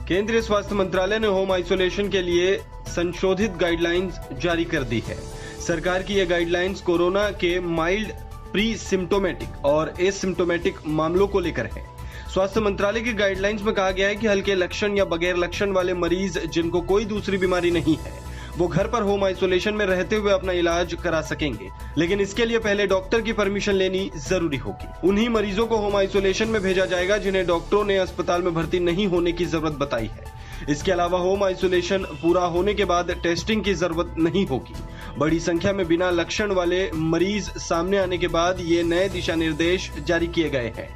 केंद्रीय स्वास्थ्य मंत्रालय ने होम आइसोलेशन के लिए संशोधित गाइडलाइंस जारी कर दी है। सरकार की ये गाइडलाइंस कोरोना के माइल्ड, प्री सिम्टोमेटिक और एसिम्टोमेटिक मामलों को लेकर है। स्वास्थ्य मंत्रालय की गाइडलाइंस में कहा गया है कि हल्के लक्षण या बगैर लक्षण वाले मरीज जिनको कोई दूसरी बीमारी नहीं है, वो घर पर होम आइसोलेशन में रहते हुए अपना इलाज करा सकेंगे, लेकिन इसके लिए पहले डॉक्टर की परमिशन लेनी जरूरी होगी। उन्हीं मरीजों को होम आइसोलेशन में भेजा जाएगा जिन्हें डॉक्टरों ने अस्पताल में भर्ती नहीं होने की जरूरत बताई है। इसके अलावा होम आइसोलेशन पूरा होने के बाद टेस्टिंग की जरूरत नहीं होगी। बड़ी संख्या में बिना लक्षण वाले मरीज सामने आने के बाद ये नए दिशा निर्देश जारी किए गए हैं।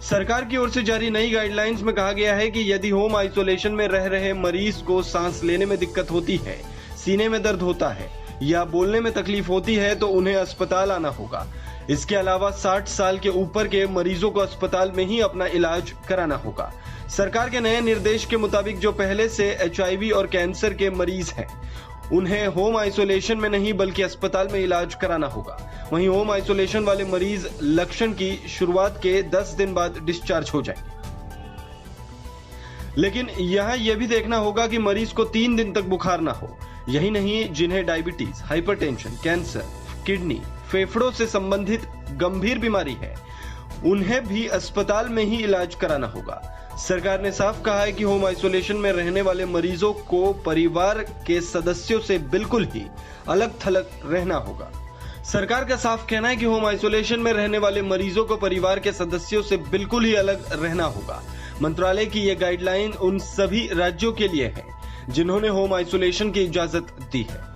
सरकार की ओर से जारी नई गाइडलाइंस में कहा गया है कि यदि होम आइसोलेशन में रह रहे मरीज को सांस लेने में दिक्कत होती है, सीने में दर्द होता है या बोलने में तकलीफ होती है तो उन्हें अस्पताल आना होगा। इसके अलावा 60 साल के ऊपर के मरीजों को अस्पताल में ही अपना इलाज कराना होगा। सरकार के नए निर्देश के मुताबिक जो पहले से HIV और कैंसर के मरीज हैं, उन्हें होम आइसोलेशन में नहीं बल्कि अस्पताल में इलाज कराना होगा। वहीं होम आइसोलेशन वाले मरीज लक्षण की शुरुआत के 10 दिन बाद डिस्चार्ज हो जाएंगे। लेकिन यहाँ यह भी देखना होगा कि मरीज को 3 दिन तक बुखार ना हो। यही नहीं, जिन्हें डायबिटीज, हाइपरटेंशन, कैंसर, किडनी, फेफड़ों से संबंधित गंभीर बीमारी है, उन्हें भी अस्पताल में ही इलाज कराना होगा। सरकार ने साफ कहा है कि होम आइसोलेशन में रहने वाले मरीजों को परिवार के सदस्यों से बिल्कुल ही अलग थलग रहना होगा। सरकार का साफ कहना है कि होम आइसोलेशन में रहने वाले मरीजों को परिवार के सदस्यों से बिल्कुल ही अलग रहना होगा। मंत्रालय की यह गाइडलाइन उन सभी राज्यों के लिए है जिन्होंने होम आइसोलेशन की इजाजत दी है।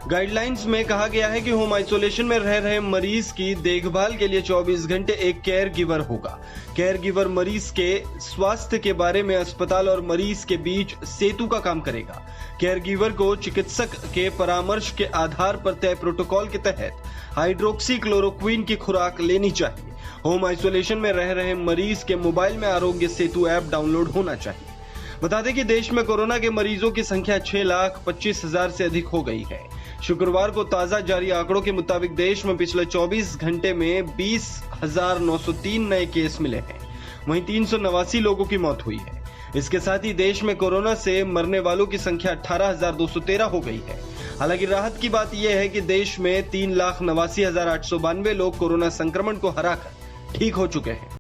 गाइडलाइंस में कहा गया है कि होम आइसोलेशन में रह रहे मरीज की देखभाल के लिए 24 घंटे एक केयर गिवर होगा। केयर गिवर मरीज के स्वास्थ्य के बारे में अस्पताल और मरीज के बीच सेतु का काम करेगा। केयर गिवर को चिकित्सक के परामर्श के आधार पर तय प्रोटोकॉल के तहत हाइड्रोक्सी क्लोरोक्विन की खुराक लेनी चाहिए। होम आइसोलेशन में रह रहे मरीज के मोबाइल में आरोग्य सेतु ऐप डाउनलोड होना चाहिए। बता दें कि देश में कोरोना के मरीजों की संख्या 6,25,000 से अधिक हो गई है। शुक्रवार को ताजा जारी आंकड़ों के मुताबिक देश में पिछले 24 घंटे में 20,903 नए केस मिले हैं। वहीं 389 लोगों की मौत हुई है। इसके साथ ही देश में कोरोना से मरने वालों की संख्या 18,213 हो गई है। हालांकि राहत की बात यह है कि देश में 3,89,892 लोग कोरोना संक्रमण को हराकर ठीक हो चुके हैं।